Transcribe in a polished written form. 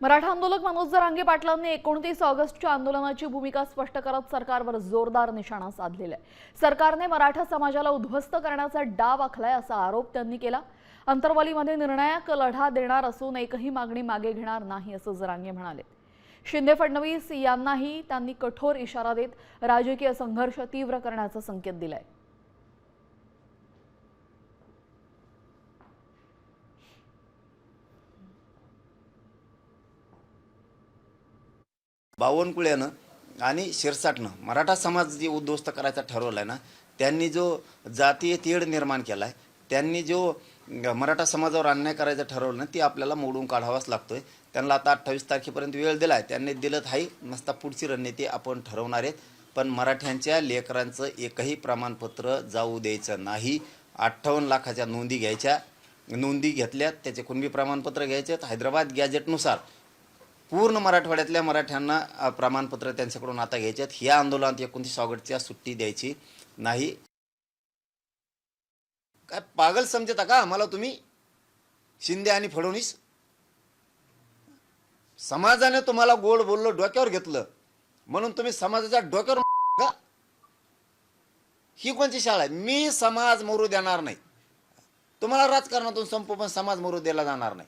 मराठा आंदोलक मनोज जरांगे पाटलांनी 29 ऑगस्टच्या आंदोलनाची भूमिका स्पष्ट करत सरकारवर जोरदार निशाणा साधलेला आहे। सरकारने मराठा समाजाला उद्ध्वस्त करण्याचा डाव आखलाय असा आरोप त्यांनी केला। अंतरवालीमध्ये निर्णायक लढा देणार असून एकही मागणी मागे घेणार नाही असं जरांगे म्हणाले। शिंदे फडणवीस यांनाही त्यांनी कठोर इशारा देत राजकीय संघर्ष तीव्र करण्याचा संकेत दिलाय। बावनकुळ्यानं आणि शिरसाटनं मराठा समाज जे उद्ध्वस्त करायचा ठरवलाय ना, त्यांनी जो जातीय तेढ निर्माण केलाय, त्यांनी जो मराठा समाजावर अन्याय करायचं ठरवलं ना, ती आपल्याला मोडून काढावाच लागतोय। त्यांना आता 28 तारखेपर्यंत वेळ दिलाय, त्यांनी दिलं आहे। नसता पुढची रणनीती आपण ठरवणार आहेत, पण मराठ्यांच्या लेकरांचं एकही प्रमाणपत्र जाऊ द्यायचं नाही। 58 लाखाच्या नोंदी घ्यायच्या, नोंदी घेतल्यात, त्याचे कुणबी प्रमाणपत्र घ्यायचे। हैदराबाद गॅजेटनुसार पूर्ण मराठवाड्यातल्या मराठ्यांना प्रमाणपत्र त्यांच्याकडून आता घ्यायच्यात। ह्या आंदोलनात 29 ऑगस्टच्या सुट्टी द्यायची नाही। काय पागल समजता का आम्हाला तुम्ही? शिंदे आणि फडणवीस, समाजाने तुम्हाला गोड बोललो, डोक्यावर घेतलं म्हणून तुम्ही समाजाच्या डोक्यावर का? ही कोणती शाळा आहे? मी समाज मरू देणार नाही। तुम्हाला राजकारणातून संपू, पण समाज मरू दिला जाणार नाही।